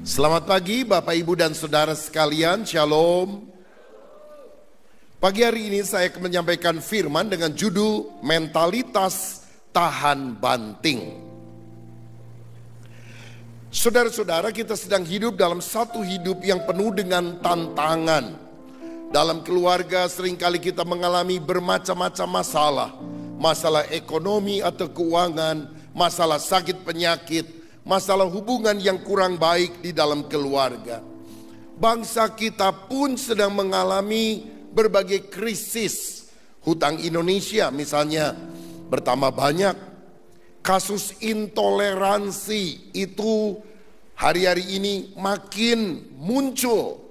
Selamat pagi Bapak Ibu dan Saudara sekalian, Shalom. Pagi hari ini saya akan menyampaikan firman dengan judul Mentalitas Tahan Banting. Saudara-saudara, kita sedang hidup dalam satu hidup yang penuh dengan tantangan. Dalam keluarga seringkali kita mengalami bermacam-macam masalah. Masalah ekonomi atau keuangan, masalah sakit penyakit, masalah hubungan yang kurang baik di dalam keluarga. Bangsa kita pun sedang mengalami berbagai krisis. Hutang Indonesia misalnya bertambah banyak. Kasus intoleransi itu hari-hari ini makin muncul.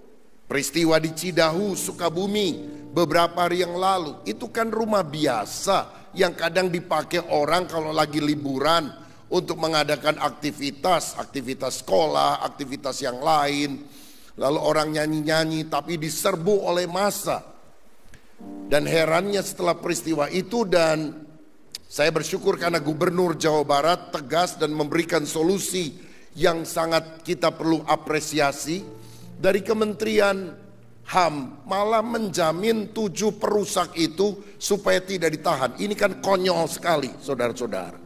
Peristiwa di Cidahu, Sukabumi beberapa hari yang lalu, itu kan rumah biasa yang kadang dipakai orang kalau lagi liburan untuk mengadakan aktivitas sekolah, aktivitas yang lain. Lalu orang nyanyi-nyanyi tapi diserbu oleh massa. Dan herannya setelah peristiwa itu, dan saya bersyukur karena Gubernur Jawa Barat tegas dan memberikan solusi yang sangat kita perlu apresiasi. Dari Kementerian HAM malah menjamin 7 perusak itu supaya tidak ditahan. Ini kan konyol sekali saudara-saudara.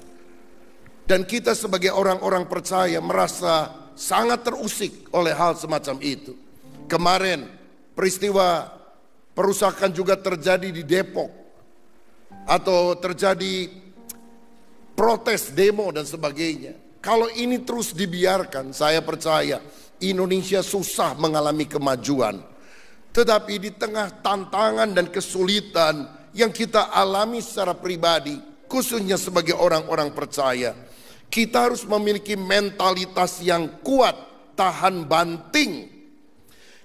Dan kita sebagai orang-orang percaya merasa sangat terusik oleh hal semacam itu. Kemarin peristiwa perusakan juga terjadi di Depok. Atau terjadi protes, demo dan sebagainya. Kalau ini terus dibiarkan, saya percaya Indonesia susah mengalami kemajuan. Tetapi di tengah tantangan dan kesulitan yang kita alami secara pribadi, khususnya sebagai orang-orang percaya, kita harus memiliki mentalitas yang kuat, tahan banting.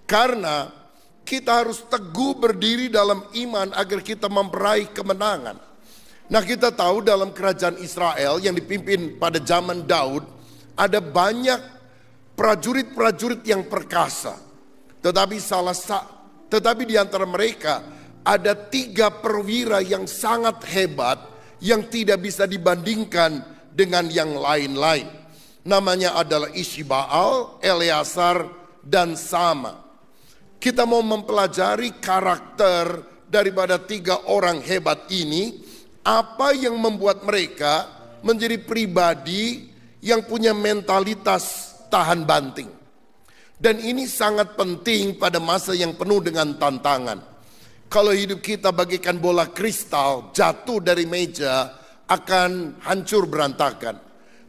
Karena kita harus teguh berdiri dalam iman agar kita meraih kemenangan. Nah, kita tahu dalam kerajaan Israel yang dipimpin pada zaman Daud, ada banyak prajurit-prajurit yang perkasa. Tetapi di antara mereka ada 3 perwira yang sangat hebat yang tidak bisa dibandingkan dengan yang lain-lain. Namanya adalah Ishibaal, Eleazar, dan Sama. Kita mau mempelajari karakter daripada 3 orang hebat ini. Apa yang membuat mereka menjadi pribadi yang punya mentalitas tahan banting. Dan ini sangat penting pada masa yang penuh dengan tantangan. Kalau hidup kita bagaikan bola kristal jatuh dari meja, akan hancur berantakan.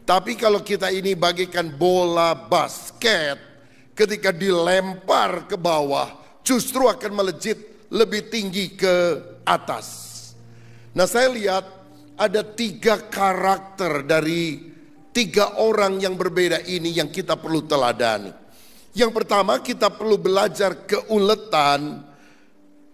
Tapi kalau kita ini bagaikan bola basket, ketika dilempar ke bawah justru akan melejit lebih tinggi ke atas. Nah, saya lihat ada 3 karakter dari 3 orang yang berbeda ini yang kita perlu teladani. Yang pertama, kita perlu belajar keuletan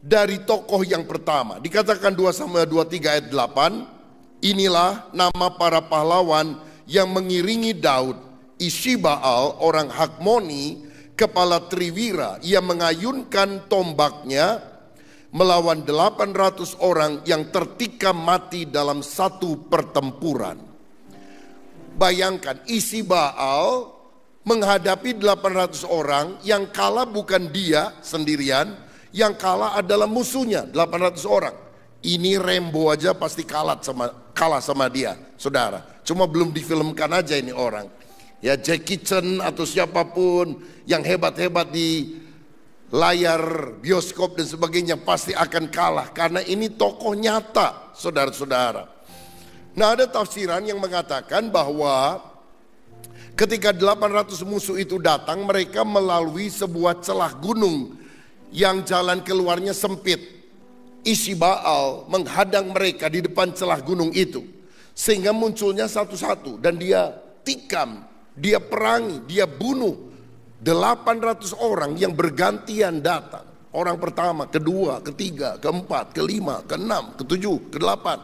dari tokoh yang pertama. Dikatakan 2 Samuel 23 ayat 8, inilah nama para pahlawan yang mengiringi Daud. Ishibaal orang Hakmoni, kepala triwira, ia mengayunkan tombaknya melawan 800 orang yang tertikam mati dalam satu pertempuran. Bayangkan, Ishibaal menghadapi 800 orang, yang kalah bukan dia sendirian, yang kalah adalah musuhnya 800 orang. Ini Rambo aja pasti kalah sama dia, saudara. Cuma belum difilmkan aja ini orang. Ya, Jackie Chan atau siapapun yang hebat-hebat di layar bioskop dan sebagainya pasti akan kalah. Karena ini tokoh nyata, saudara-saudara. Nah, ada tafsiran yang mengatakan bahwa ketika 800 musuh itu datang, mereka melalui sebuah celah gunung yang jalan keluarnya sempit. Ishibaal menghadang mereka di depan celah gunung itu, sehingga munculnya satu-satu dan dia tikam, dia perangi, dia bunuh 800 orang yang bergantian datang. Orang pertama, kedua, ketiga, keempat, kelima, keenam, ketujuh, kedelapan.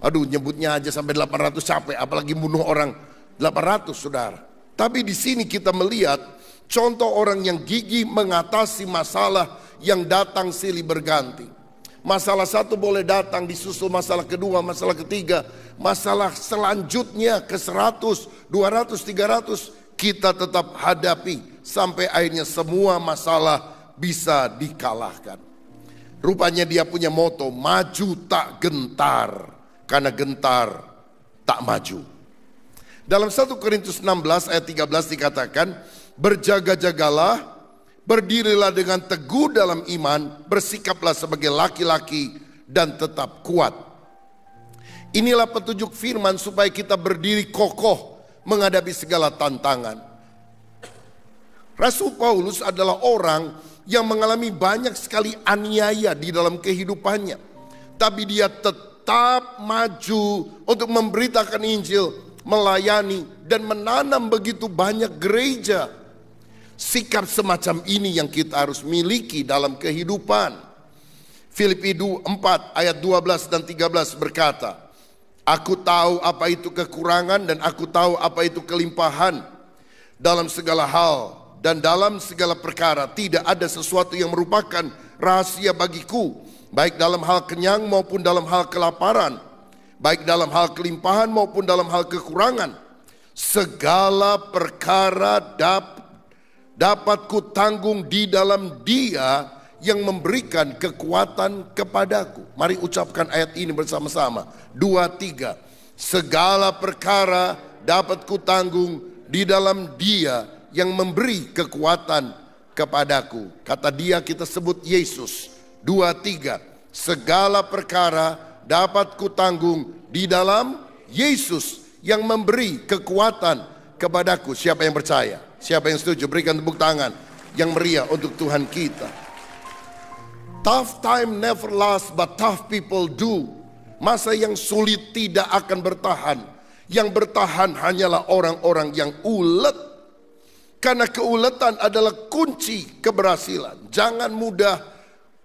Aduh, nyebutnya aja sampai 800 capek, apalagi bunuh orang 800, saudara. Tapi di sini kita melihat contoh orang yang gigih mengatasi masalah yang datang silih berganti. Masalah satu boleh datang, disusul masalah kedua, masalah ketiga, masalah selanjutnya ke 100, 200, 300 kita tetap hadapi sampai akhirnya semua masalah bisa dikalahkan. Rupanya dia punya moto, maju tak gentar, karena gentar tak maju. Dalam 1 Korintus 16 ayat 13 dikatakan, berjaga-jagalah, berdirilah dengan teguh dalam iman, bersikaplah sebagai laki-laki dan tetap kuat. Inilah petunjuk firman supaya kita berdiri kokoh menghadapi segala tantangan. Rasul Paulus adalah orang yang mengalami banyak sekali aniaya di dalam kehidupannya. Tapi dia tetap maju untuk memberitakan Injil, melayani dan menanam begitu banyak gereja. Sikap semacam ini yang kita harus miliki dalam kehidupan. Filipi 4 ayat 12 dan 13 berkata, aku tahu apa itu kekurangan dan aku tahu apa itu kelimpahan. Dalam segala hal dan dalam segala perkara tidak ada sesuatu yang merupakan rahasia bagiku, baik dalam hal kenyang maupun dalam hal kelaparan, baik dalam hal kelimpahan maupun dalam hal kekurangan. Segala perkara dapat kutanggung di dalam Dia yang memberikan kekuatan kepadaku. Mari ucapkan ayat ini bersama-sama. 2, 3. Segala perkara dapat kutanggung di dalam Dia yang memberi kekuatan kepadaku. Kata Dia kita sebut Yesus. 2, 3. Segala perkara dapat kutanggung di dalam Yesus yang memberi kekuatan kepadaku. Siapa yang percaya? Siapa yang setuju? Berikan tepuk tangan yang meriah untuk Tuhan kita. Tough time never lasts, but tough people do. Masa yang sulit tidak akan bertahan. Yang bertahan hanyalah orang-orang yang ulet. Karena keuletan adalah kunci keberhasilan. Jangan mudah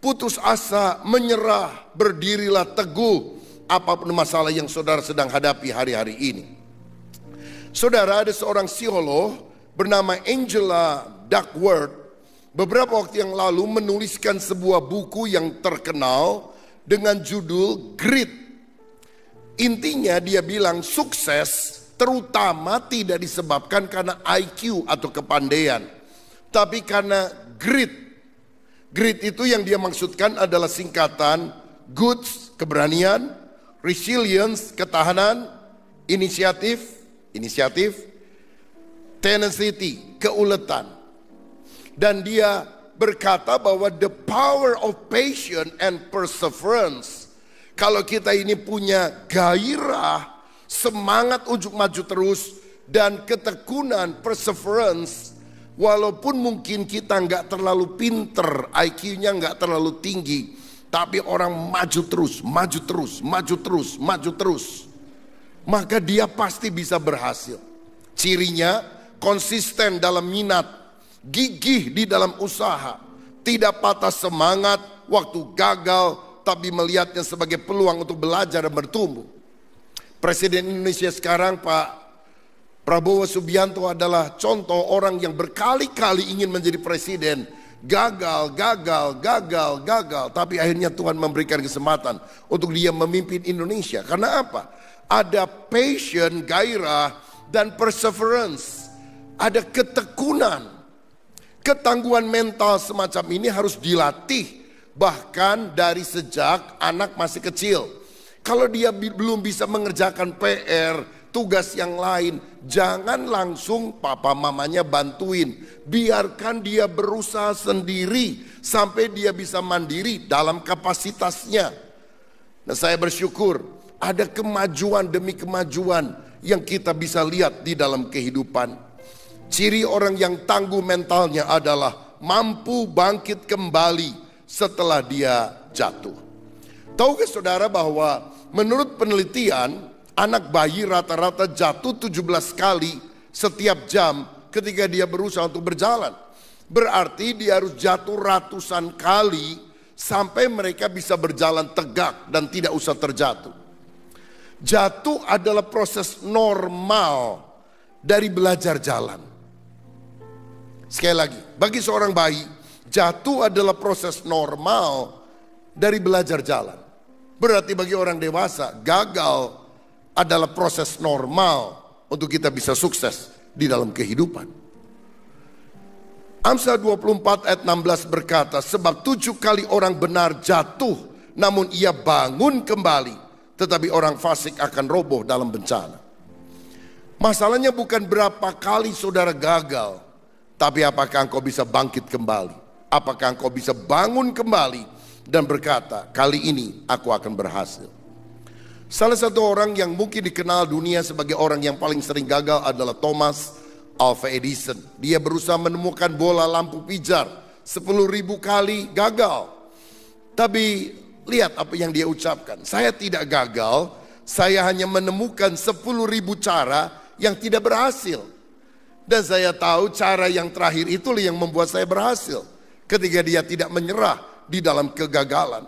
putus asa, menyerah, berdirilah teguh apapun masalah yang saudara sedang hadapi hari-hari ini. Saudara, ada seorang psikolog bernama Angela Duckworth beberapa waktu yang lalu menuliskan sebuah buku yang terkenal dengan judul Grit. Intinya dia bilang sukses terutama tidak disebabkan karena IQ atau kepandaian, tapi karena grit. Grit itu yang dia maksudkan adalah singkatan goods, keberanian, resilience, ketahanan, inisiatif, tenacity, keuletan. Dan dia berkata bahwa the power of patience and perseverance, kalau kita ini punya gairah, semangat untuk maju terus dan ketekunan, perseverance, walaupun mungkin kita nggak terlalu pinter, IQ-nya nggak terlalu tinggi, tapi orang maju terus, maka dia pasti bisa berhasil. Cirinya konsisten dalam minat, gigih di dalam usaha, tidak patah semangat waktu gagal, tapi melihatnya sebagai peluang untuk belajar dan bertumbuh. Presiden Indonesia sekarang Pak Prabowo Subianto adalah contoh orang yang berkali-kali ingin menjadi presiden. Gagal. Tapi akhirnya Tuhan memberikan kesempatan untuk dia memimpin Indonesia. Karena apa? Ada passion, gairah, dan perseverance. Ada ketekunan. Ketangguhan mental semacam ini harus dilatih. Bahkan dari sejak anak masih kecil. Kalau dia belum bisa mengerjakan PR, tugas yang lain, jangan langsung papa mamanya bantuin. Biarkan dia berusaha sendiri sampai dia bisa mandiri dalam kapasitasnya. Nah, saya bersyukur ada kemajuan demi kemajuan yang kita bisa lihat di dalam kehidupan. Ciri orang yang tangguh mentalnya adalah mampu bangkit kembali setelah dia jatuh. Tahukah saudara bahwa menurut penelitian, anak bayi rata-rata jatuh 17 kali setiap jam ketika dia berusaha untuk berjalan. Berarti dia harus jatuh ratusan kali sampai mereka bisa berjalan tegak dan tidak usah terjatuh. Jatuh adalah proses normal dari belajar jalan. Sekali lagi, bagi seorang bayi, jatuh adalah proses normal dari belajar jalan. Berarti bagi orang dewasa, gagal adalah proses normal untuk kita bisa sukses di dalam kehidupan. Amsal 24 ayat 16 berkata, sebab 7 kali orang benar jatuh, namun ia bangun kembali. Tetapi orang fasik akan roboh dalam bencana. Masalahnya bukan berapa kali saudara gagal, tapi apakah engkau bisa bangkit kembali? Apakah engkau bisa bangun kembali dan berkata, kali ini aku akan berhasil. Salah satu orang yang mungkin dikenal dunia sebagai orang yang paling sering gagal adalah Thomas Alva Edison. Dia berusaha menemukan bola lampu pijar 10.000 kali gagal. Tapi lihat apa yang dia ucapkan. Saya tidak gagal, saya hanya menemukan 10.000 cara yang tidak berhasil. Dan saya tahu cara yang terakhir itulah yang membuat saya berhasil. Ketika dia tidak menyerah di dalam kegagalan.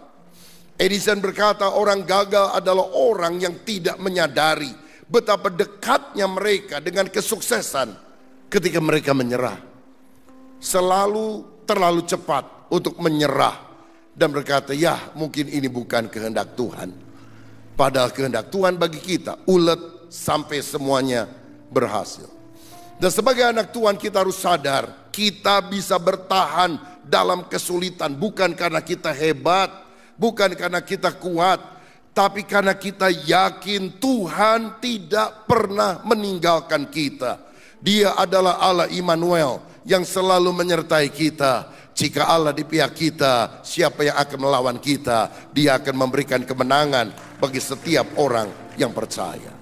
Edison berkata, orang gagal adalah orang yang tidak menyadari betapa dekatnya mereka dengan kesuksesan ketika mereka menyerah. Selalu terlalu cepat untuk menyerah dan berkata, ya mungkin ini bukan kehendak Tuhan. Padahal kehendak Tuhan bagi kita ulet sampai semuanya berhasil. Dan sebagai anak Tuhan kita harus sadar, kita bisa bertahan dalam kesulitan bukan karena kita hebat, bukan karena kita kuat, tapi karena kita yakin Tuhan tidak pernah meninggalkan kita. Dia adalah Allah Immanuel yang selalu menyertai kita. Jika Allah di pihak kita, siapa yang akan melawan kita? Dia akan memberikan kemenangan bagi setiap orang yang percaya.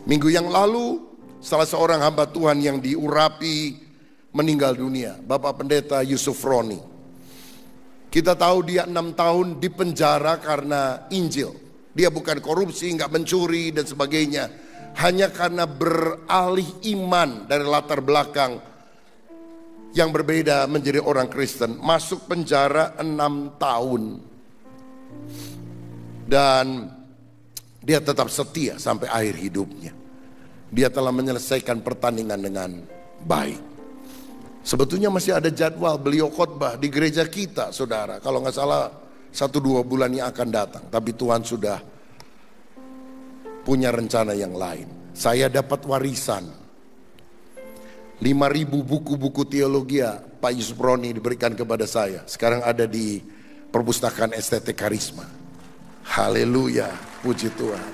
Minggu yang lalu, salah seorang hamba Tuhan yang diurapi meninggal dunia, Bapak Pendeta Yusuf Roni. Kita tahu dia 6 tahun di penjara karena Injil. Dia bukan korupsi, nggak mencuri dan sebagainya. Hanya karena beralih iman dari latar belakang yang berbeda menjadi orang Kristen. Masuk penjara 6 tahun. Dan dia tetap setia sampai akhir hidupnya. Dia telah menyelesaikan pertandingan dengan baik. Sebetulnya masih ada jadwal beliau khotbah di gereja kita, saudara. Kalau nggak salah 1-2 bulan yang akan datang. Tapi Tuhan sudah punya rencana yang lain. Saya dapat warisan 5.000 buku-buku teologi Pak Yusuf Roni diberikan kepada saya. Sekarang ada di perpustakaan STT Karisma. Haleluya, puji Tuhan.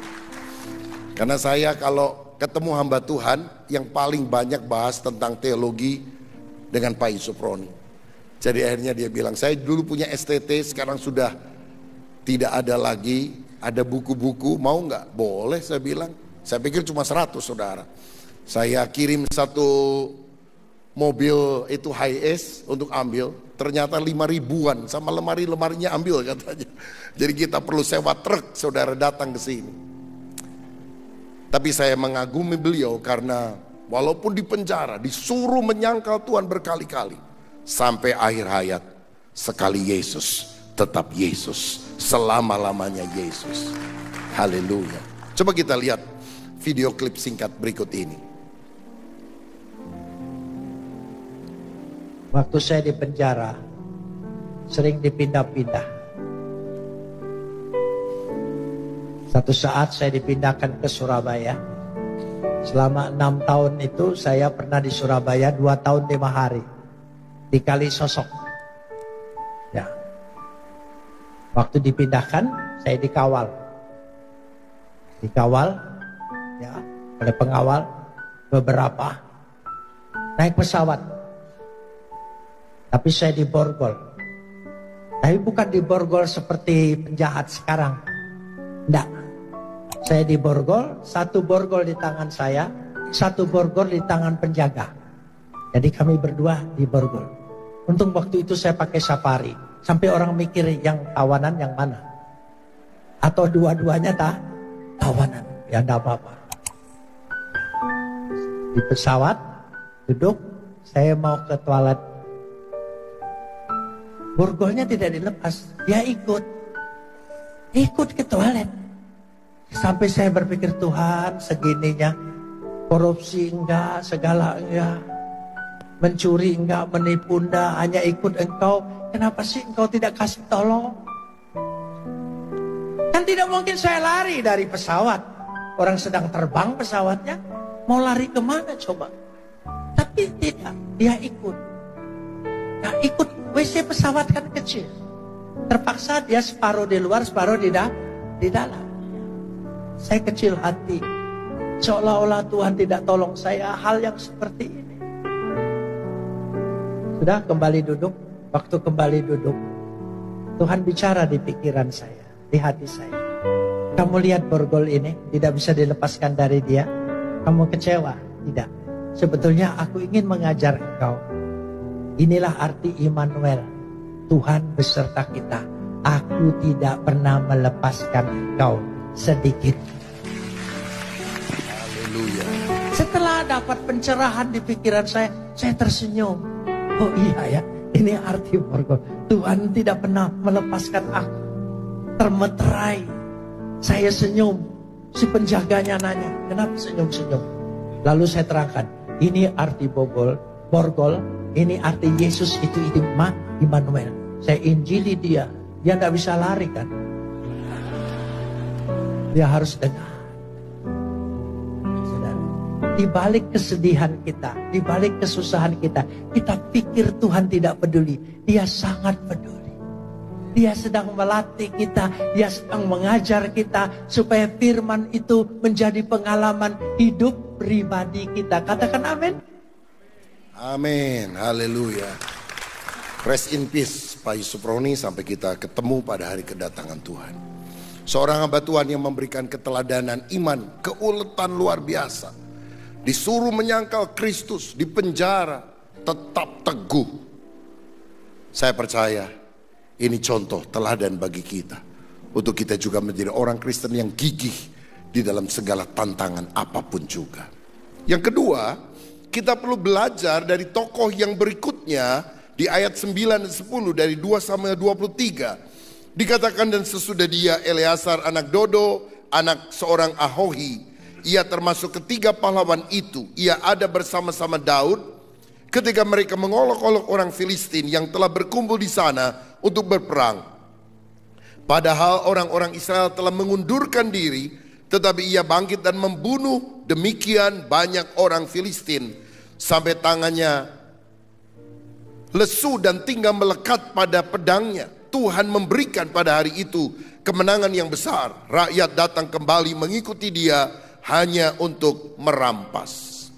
Karena saya kalau ketemu hamba Tuhan yang paling banyak bahas tentang teologi dengan Pak Yusuf Roni. Jadi akhirnya dia bilang, saya dulu punya STT, sekarang sudah tidak ada lagi. Ada buku-buku, mau nggak? Boleh, saya bilang. Saya pikir cuma 100, saudara. Saya kirim 1 mobil itu high-ace untuk ambil. Ternyata 5.000-an, sama lemari-lemarinya ambil katanya. Jadi kita perlu sewa truk, saudara datang ke sini. Tapi saya mengagumi beliau karena walaupun di penjara, disuruh menyangkal Tuhan berkali-kali. Sampai akhir hayat, sekali Yesus, tetap Yesus. Selama-lamanya Yesus. Haleluya. Coba kita lihat video klip singkat berikut ini. Waktu saya di penjara, sering dipindah-pindah. Satu saat saya dipindahkan ke Surabaya. Selama 6 tahun itu saya pernah di Surabaya 2 tahun 5 hari. Di Kalisosok. Ya. Waktu dipindahkan, saya dikawal. Dikawal, ya, oleh pengawal beberapa. Naik pesawat. Tapi saya diborgol. Tapi bukan diborgol seperti penjahat sekarang. Enggak. Saya diborgol, 1 borgol di tangan saya, 1 borgol di tangan penjaga. Jadi kami berdua diborgol. Untung waktu itu saya pakai safari. Sampai orang mikir yang tawanan yang mana. Atau dua-duanya tawanan. Ya enggak apa-apa. Di pesawat, duduk, saya mau ke toilet. Borgolnya tidak dilepas, dia ikut ke toilet. Sampai saya berpikir, Tuhan segininya, korupsi enggak, segala enggak, mencuri enggak, menipu enggak, hanya ikut engkau. Kenapa sih engkau tidak kasih tolong? Kan tidak mungkin saya lari dari pesawat. Orang sedang terbang pesawatnya, mau lari kemana coba? Tapi tidak, dia ikut. Nah, ikut WC pesawat kan kecil. Terpaksa dia separuh di luar, separuh di dalam. Saya kecil hati. Seolah-olah Tuhan tidak tolong saya hal yang seperti ini. Sudah kembali duduk. Waktu kembali duduk, Tuhan bicara di pikiran saya, di hati saya. Kamu lihat borgol ini, tidak bisa dilepaskan dari dia. Kamu kecewa? Tidak. Sebetulnya aku ingin mengajar engkau. Inilah arti Immanuel. Tuhan beserta kita. Aku tidak pernah melepaskan engkau sedikit. Haleluya. Setelah dapat pencerahan di pikiran saya tersenyum. Oh iya ya, ini arti borgol. Tuhan tidak pernah melepaskan aku. Termeterai. Saya senyum. Si penjaganya nanya, kenapa senyum-senyum? Lalu saya terangkan, ini arti borgol. Ini arti Yesus itu Immanuel. Saya injili dia. Dia tidak bisa lari kan. Dia harus dengar. Di balik kesedihan kita, di balik kesusahan kita pikir Tuhan tidak peduli. Dia sangat peduli. Dia sedang melatih kita, dia sedang mengajar kita supaya firman itu menjadi pengalaman hidup pribadi kita. Katakan amin. Amin, haleluya. Rest in peace Pak Yusuf Roni, sampai kita ketemu pada hari kedatangan Tuhan. Seorang hamba Tuhan yang memberikan keteladanan iman, keuletan luar biasa. Disuruh menyangkal Kristus, di penjara, tetap teguh. Saya percaya ini contoh teladan bagi kita. Untuk kita juga menjadi orang Kristen yang gigih di dalam segala tantangan apapun juga. Yang kedua, kita perlu belajar dari tokoh yang berikutnya di ayat 9 dan 10 dari 2 Samuel 23. Dikatakan, dan sesudah dia Eleazar anak Dodo, anak seorang Ahohi. Ia termasuk ketiga pahlawan itu. Ia ada bersama-sama Daud ketika mereka mengolok-olok orang Filistin yang telah berkumpul di sana untuk berperang. Padahal orang-orang Israel telah mengundurkan diri, tetapi ia bangkit dan membunuh demikian banyak orang Filistin sampai tangannya lesu dan tinggal melekat pada pedangnya. Tuhan memberikan pada hari itu kemenangan yang besar. Rakyat datang kembali mengikuti dia hanya untuk merampas.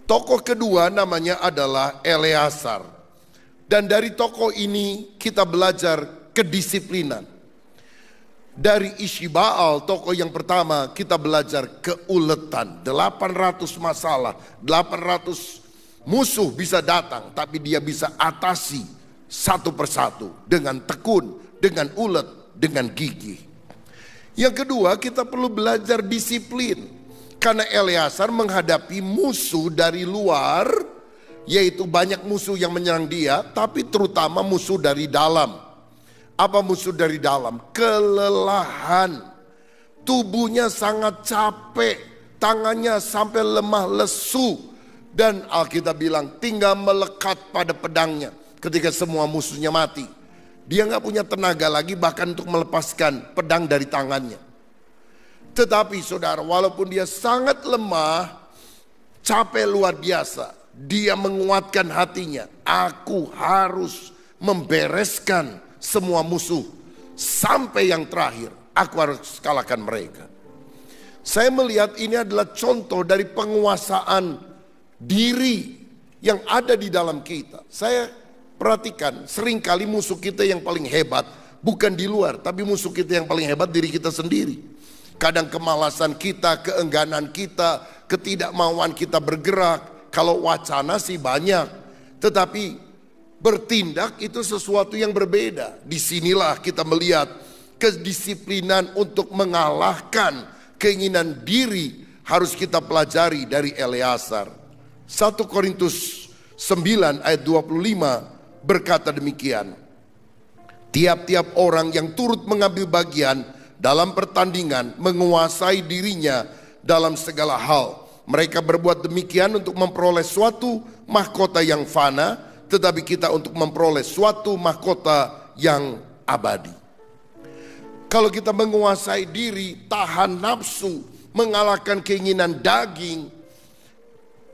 Tokoh kedua namanya adalah Eleazar. Dan dari tokoh ini kita belajar kedisiplinan. Dari Ishibaal, tokoh yang pertama, kita belajar keuletan. 800 masalah, 800 musuh bisa datang, tapi dia bisa atasi satu persatu dengan tekun, dengan ulet, dengan gigih. Yang kedua, kita perlu belajar disiplin. Karena Eleazar menghadapi musuh dari luar, yaitu banyak musuh yang menyerang dia, tapi terutama musuh dari dalam. Apa musuh dari dalam? Kelelahan. Tubuhnya sangat capek, tangannya sampai lemah lesu. Dan Alkitab bilang tinggal melekat pada pedangnya ketika semua musuhnya mati. Dia gak punya tenaga lagi bahkan untuk melepaskan pedang dari tangannya. Tetapi saudara, walaupun dia sangat lemah, capek luar biasa, dia menguatkan hatinya. Aku harus membereskan semua musuh sampai yang terakhir. Aku harus kalahkan mereka. Saya melihat ini adalah contoh dari penguasaan diri yang ada di dalam kita. Saya perhatikan, seringkali musuh kita yang paling hebat bukan di luar, tapi musuh kita yang paling hebat diri kita sendiri. Kadang kemalasan kita, keengganan kita, ketidakmauan kita bergerak. Kalau wacana sih banyak, tetapi bertindak itu sesuatu yang berbeda. Disinilah kita melihat kedisiplinan untuk mengalahkan keinginan diri harus kita pelajari dari Eleazar. 1 Korintus 9 ayat 25 berkata demikian. Tiap-tiap orang yang turut mengambil bagian dalam pertandingan menguasai dirinya dalam segala hal. Mereka berbuat demikian untuk memperoleh suatu mahkota yang fana, tetapi kita untuk memperoleh suatu mahkota yang abadi. Kalau kita menguasai diri, tahan nafsu, mengalahkan keinginan daging,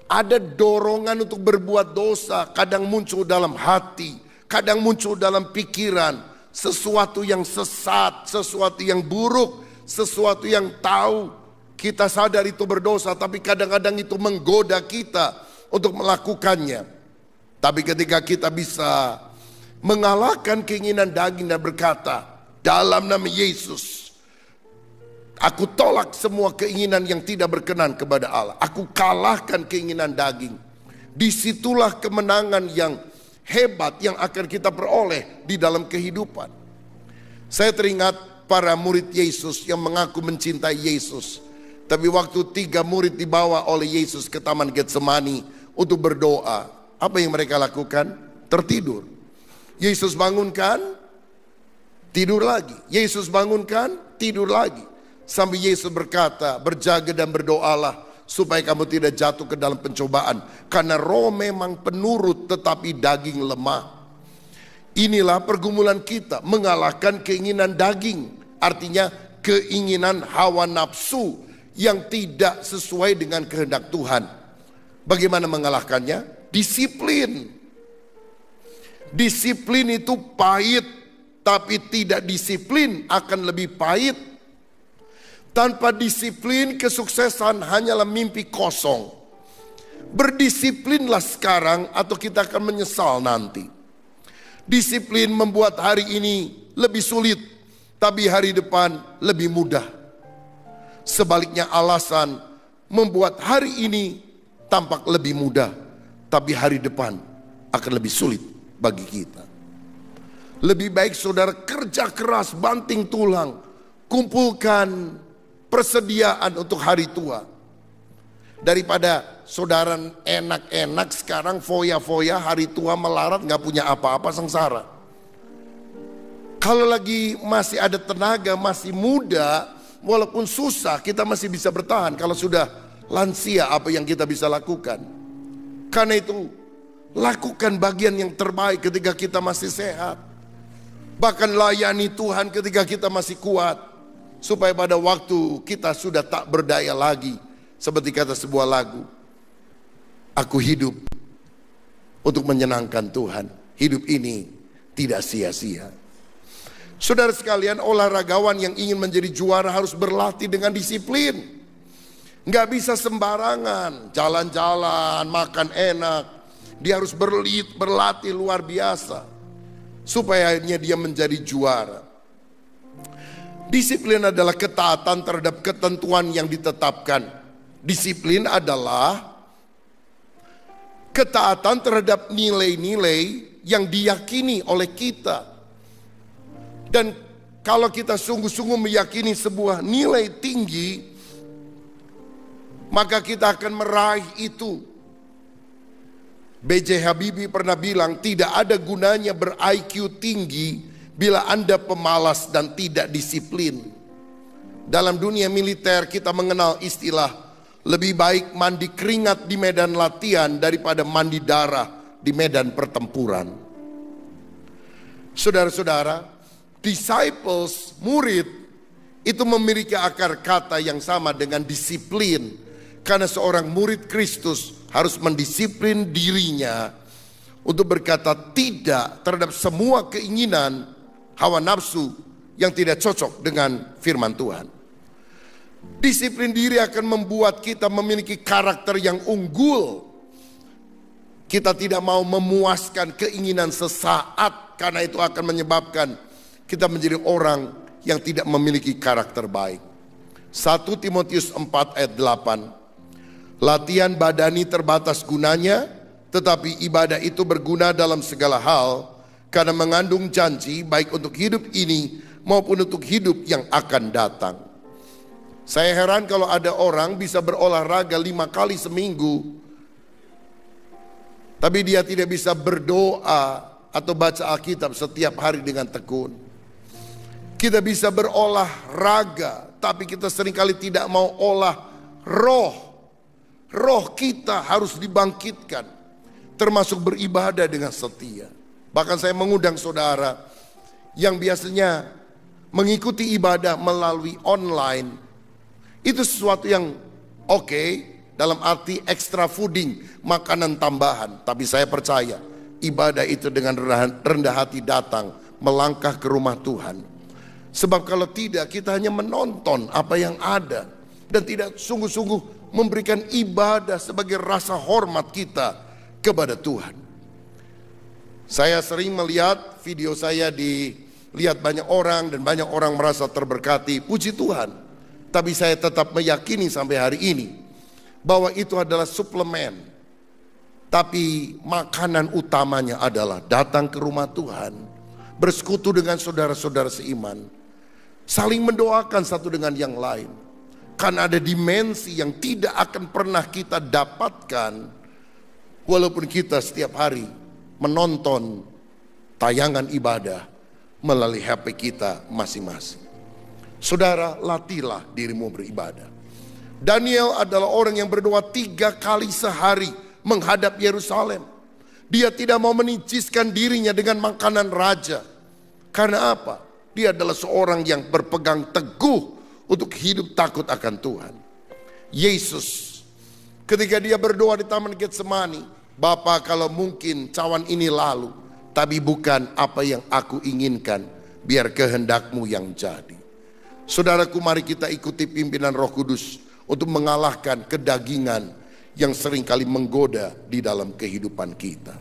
ada dorongan untuk berbuat dosa, kadang muncul dalam hati. kadang muncul dalam pikiran, sesuatu yang sesat, sesuatu yang buruk, sesuatu yang tahu kita sadar itu berdosa, tapi kadang-kadang itu menggoda kita untuk melakukannya. Tapi ketika kita bisa mengalahkan keinginan daging dan berkata, dalam nama Yesus, aku tolak semua keinginan yang tidak berkenan kepada Allah. Aku kalahkan keinginan daging. Disitulah kemenangan yang hebat yang akan kita peroleh di dalam kehidupan. Saya teringat para murid Yesus yang mengaku mencintai Yesus. Tapi waktu 3 murid dibawa oleh Yesus ke Taman Getsemani untuk berdoa, apa yang mereka lakukan? Tertidur. Yesus bangunkan, tidur lagi. Yesus bangunkan, tidur lagi. Sampai Yesus berkata, berjaga dan berdoalah supaya kamu tidak jatuh ke dalam pencobaan. Karena roh memang penurut tetapi daging lemah. Inilah pergumulan kita, mengalahkan keinginan daging. Artinya keinginan hawa nafsu yang tidak sesuai dengan kehendak Tuhan. Bagaimana mengalahkannya? Disiplin. Disiplin itu pahit, tapi tidak disiplin akan lebih pahit. Tanpa disiplin kesuksesan hanyalah mimpi kosong. Berdisiplinlah sekarang atau kita akan menyesal nanti. Disiplin membuat hari ini lebih sulit, tapi hari depan lebih mudah. Sebaliknya alasan membuat hari ini tampak lebih mudah, tapi hari depan akan lebih sulit bagi kita. Lebih baik saudara kerja keras, banting tulang, kumpulkan persediaan untuk hari tua, daripada saudara enak-enak sekarang foya-foya hari tua melarat gak punya apa-apa, sengsara. Kalau lagi masih ada tenaga, masih muda, walaupun susah kita masih bisa bertahan. Kalau sudah lansia apa yang kita bisa lakukan? Karena itu lakukan bagian yang terbaik ketika kita masih sehat. Bahkan layani Tuhan ketika kita masih kuat. Supaya pada waktu kita sudah tak berdaya lagi. Seperti kata sebuah lagu, aku hidup untuk menyenangkan Tuhan. Hidup ini tidak sia-sia. Saudara sekalian, olahragawan yang ingin menjadi juara harus berlatih dengan disiplin. Nggak bisa sembarangan, jalan-jalan, makan enak. Dia harus berlatih luar biasa. Supaya akhirnya dia menjadi juara. Disiplin adalah ketaatan terhadap ketentuan yang ditetapkan. Disiplin adalah ketaatan terhadap nilai-nilai yang diyakini oleh kita. Dan kalau kita sungguh-sungguh meyakini sebuah nilai tinggi, maka kita akan meraih itu. B.J. Habibie pernah bilang, tidak ada gunanya ber-IQ tinggi bila Anda pemalas dan tidak disiplin. Dalam dunia militer kita mengenal istilah, lebih baik mandi keringat di medan latihan daripada mandi darah di medan pertempuran. Saudara-saudara, disciples, murid, itu memiliki akar kata yang sama dengan disiplin. Karena seorang murid Kristus harus mendisiplin dirinya untuk berkata tidak terhadap semua keinginan hawa nafsu yang tidak cocok dengan firman Tuhan. Disiplin diri akan membuat kita memiliki karakter yang unggul. Kita tidak mau memuaskan keinginan sesaat, karena itu akan menyebabkan kita menjadi orang yang tidak memiliki karakter baik. 1 Timotius 4 ayat 8. Latihan badani terbatas gunanya, tetapi ibadah itu berguna dalam segala hal, karena mengandung janji baik untuk hidup ini maupun untuk hidup yang akan datang. Saya heran kalau ada orang bisa berolahraga 5 kali seminggu, tapi dia tidak bisa berdoa atau baca Alkitab setiap hari dengan tekun. Kita bisa berolahraga, tapi kita seringkali tidak mau olah roh. Roh kita harus dibangkitkan, termasuk beribadah dengan setia. Bahkan saya mengundang saudara yang biasanya mengikuti ibadah melalui online. Itu sesuatu yang oke, dalam arti extra fooding, makanan tambahan. Tapi saya percaya ibadah itu dengan rendah hati datang, melangkah ke rumah Tuhan. Sebab kalau tidak, kita hanya menonton apa yang ada dan tidak sungguh-sungguh memberikan ibadah sebagai rasa hormat kita kepada Tuhan. Saya sering melihat video saya dilihat banyak orang dan banyak orang merasa terberkati, puji Tuhan. Tapi saya tetap meyakini sampai hari ini bahwa itu adalah suplemen. Tapi makanan utamanya adalah datang ke rumah Tuhan, bersekutu dengan saudara-saudara seiman, saling mendoakan satu dengan yang lain. Karena ada dimensi yang tidak akan pernah kita dapatkan walaupun kita setiap hari menonton tayangan ibadah melalui HP kita masing-masing. Saudara, latihlah dirimu beribadah. Daniel adalah orang yang berdoa 3 kali sehari menghadap Yerusalem. Dia tidak mau meniciskan dirinya dengan makanan raja. Karena apa? Dia adalah seorang yang berpegang teguh untuk hidup takut akan Tuhan. Yesus, ketika dia berdoa di Taman Getsemani, Bapa, kalau mungkin cawan ini lalu, tapi bukan apa yang aku inginkan, biar kehendak-Mu yang jadi. Saudaraku, mari kita ikuti pimpinan Roh Kudus untuk mengalahkan kedagingan yang seringkali menggoda di dalam kehidupan kita.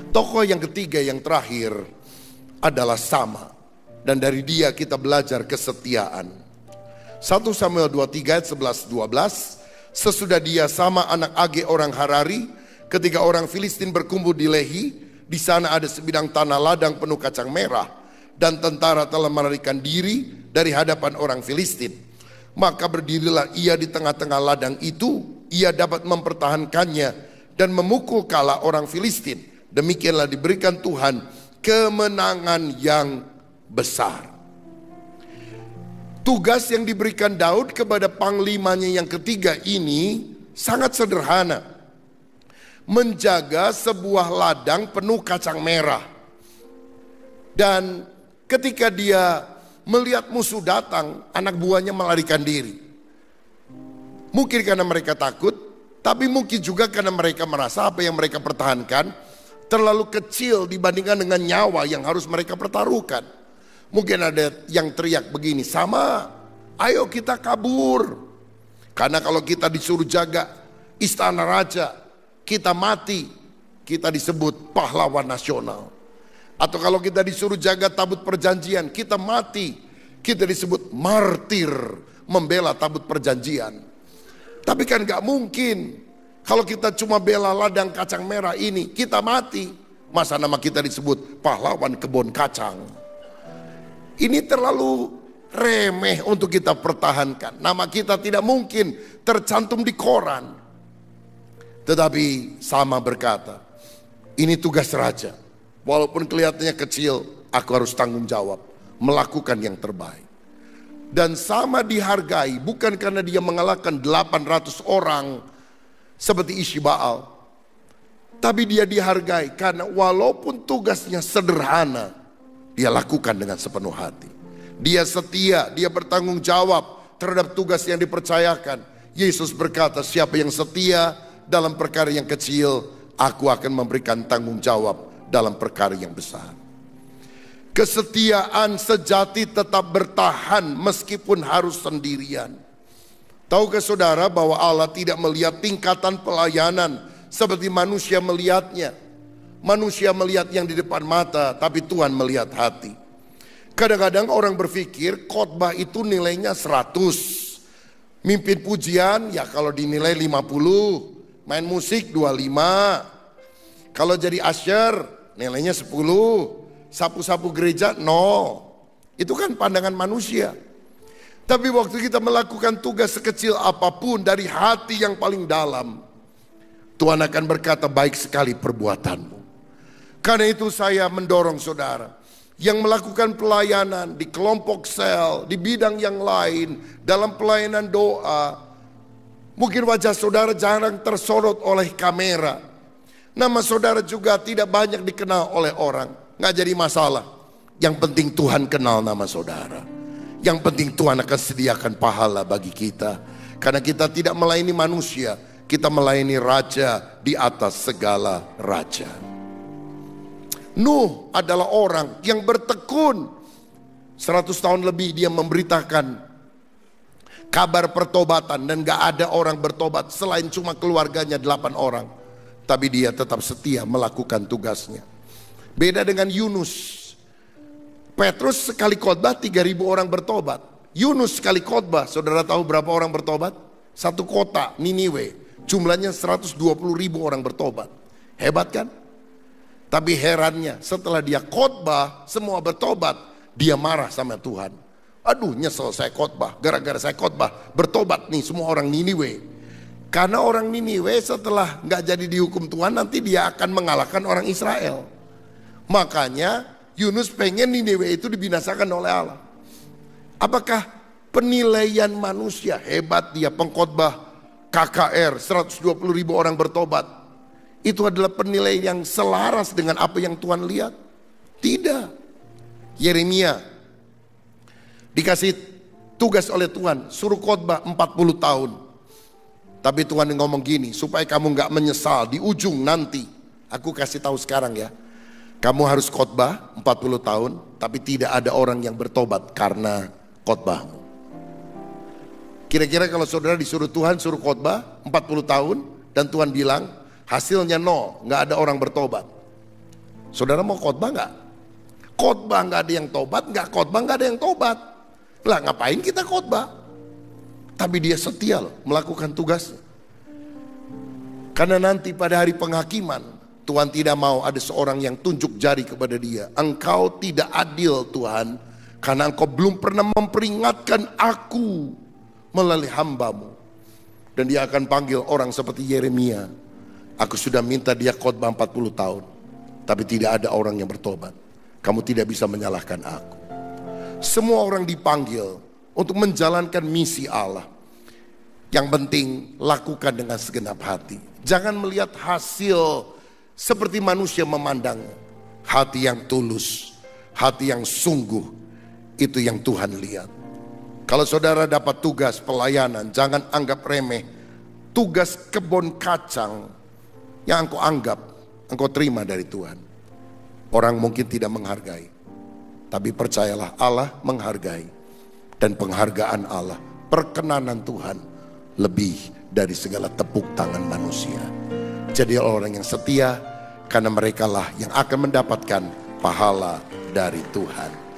Tokoh yang ketiga, yang terakhir adalah Sama, dan dari dia kita belajar kesetiaan. 1 Samuel 23 ayat 11-12. Sesudah dia, Sama anak Age orang Harari, ketika orang Filistin berkumpul di Lehi, di sana ada sebidang tanah ladang penuh kacang merah, dan tentara telah melarikan diri dari hadapan orang Filistin. Maka berdirilah ia di tengah-tengah ladang itu, ia dapat mempertahankannya dan memukul kalah orang Filistin. Demikianlah diberikan Tuhan kemenangan yang besar. Tugas yang diberikan Daud kepada panglimanya yang ketiga ini sangat sederhana. Menjaga sebuah ladang penuh kacang merah. Dan ketika dia melihat musuh datang, anak buahnya melarikan diri. Mungkin karena mereka takut, tapi mungkin juga karena mereka merasa apa yang mereka pertahankan terlalu kecil dibandingkan dengan nyawa yang harus mereka pertaruhkan. Mungkin ada yang teriak begini, Sama, ayo kita kabur. Karena kalau kita disuruh jaga istana raja, kita mati, kita disebut pahlawan nasional. Atau kalau kita disuruh jaga tabut perjanjian, kita mati, kita disebut martir, membela tabut perjanjian. Tapi kan gak mungkin. Kalau kita cuma bela ladang kacang merah ini, kita mati. Masa nama kita disebut pahlawan kebun kacang? Ini terlalu remeh untuk kita pertahankan. Nama kita tidak mungkin tercantum di koran. Tetapi Sama berkata, ini tugas raja. Walaupun kelihatannya kecil, aku harus tanggung jawab, melakukan yang terbaik. Dan Sama dihargai bukan karena dia mengalahkan 800 orang seperti Ishibaal, tapi dia dihargai karena walaupun tugasnya sederhana, dia lakukan dengan sepenuh hati. Dia setia, dia bertanggung jawab terhadap tugas yang dipercayakan. Yesus berkata, siapa yang setia dalam perkara yang kecil, aku akan memberikan tanggung jawab dalam perkara yang besar. Kesetiaan sejati tetap bertahan meskipun harus sendirian. Tahukah saudara bahwa Allah tidak melihat tingkatan pelayanan seperti manusia melihatnya. Manusia melihat yang di depan mata, tapi Tuhan melihat hati. Kadang-kadang orang berpikir khotbah itu nilainya 100. Mimpin pujian ya kalau dinilai 50. Main musik 25. Kalau jadi usher nilainya 10. Sapu-sapu gereja 0. Itu kan pandangan manusia. Tapi waktu kita melakukan tugas sekecil apapun dari hati yang paling dalam, Tuhan akan berkata, baik sekali perbuatanmu. Karena itu saya mendorong saudara yang melakukan pelayanan di kelompok sel, di bidang yang lain, dalam pelayanan doa. Mungkin wajah saudara jarang tersorot oleh kamera. Nama saudara juga tidak banyak dikenal oleh orang. Nggak jadi masalah. Yang penting Tuhan kenal nama saudara. Yang penting Tuhan akan sediakan pahala bagi kita. Karena kita tidak melayani manusia, kita melayani Raja di atas segala raja. Nuh adalah orang yang bertekun 100 tahun lebih, dia memberitakan kabar pertobatan dan gak ada orang bertobat selain cuma keluarganya 8 orang. Tapi dia tetap setia melakukan tugasnya. Beda dengan Yunus. Petrus sekali khotbah 3.000 orang bertobat. Yunus sekali khotbah, saudara tahu berapa orang bertobat? Satu kota Niniwe, jumlahnya 120.000 orang bertobat. Hebat kan? Tapi herannya setelah dia khotbah semua bertobat, dia marah sama Tuhan. Aduh, nyesel saya khotbah, gara-gara saya khotbah bertobat nih semua orang Niniwe. Karena orang Niniwe setelah nggak jadi dihukum Tuhan, nanti dia akan mengalahkan orang Israel. Makanya Yunus pengen Niniwe itu dibinasakan oleh Allah. Apakah penilaian manusia hebat dia pengkhotbah KKR 120.000 orang bertobat, itu adalah penilaian yang selaras dengan apa yang Tuhan lihat? Tidak. Yeremia dikasih tugas oleh Tuhan, suruh khotbah 40 tahun. Tapi Tuhan ngomong gini, supaya kamu gak menyesal di ujung nanti. Aku kasih tahu sekarang ya. Kamu harus khotbah 40 tahun, tapi tidak ada orang yang bertobat karena khotbahmu. Kira-kira kalau saudara disuruh Tuhan suruh khotbah 40 tahun dan Tuhan bilang hasilnya nol, gak ada orang bertobat. Saudara mau khotbah gak? Khotbah gak ada yang tobat, gak khotbah gak ada yang tobat. Lah ngapain kita khotbah? Tapi dia setia loh melakukan tugasnya. Karena nanti pada hari penghakiman, Tuhan tidak mau ada seorang yang tunjuk jari kepada dia. Engkau tidak adil Tuhan, karena engkau belum pernah memperingatkan aku melalui hambamu. Dan dia akan panggil orang seperti Yeremia. Aku sudah minta dia khotbah 40 tahun, tapi tidak ada orang yang bertobat. Kamu tidak bisa menyalahkan aku. Semua orang dipanggil untuk menjalankan misi Allah. Yang penting lakukan dengan segenap hati. Jangan melihat hasil seperti manusia memandangnya. Hati yang tulus, hati yang sungguh, itu yang Tuhan lihat. Kalau saudara dapat tugas pelayanan, jangan anggap remeh. Tugas kebun kacang yang engkau anggap, engkau terima dari Tuhan. Orang mungkin tidak menghargai, tapi percayalah Allah menghargai. Dan penghargaan Allah, perkenanan Tuhan lebih dari segala tepuk tangan manusia. Jadi orang yang setia, karena merekalah yang akan mendapatkan pahala dari Tuhan.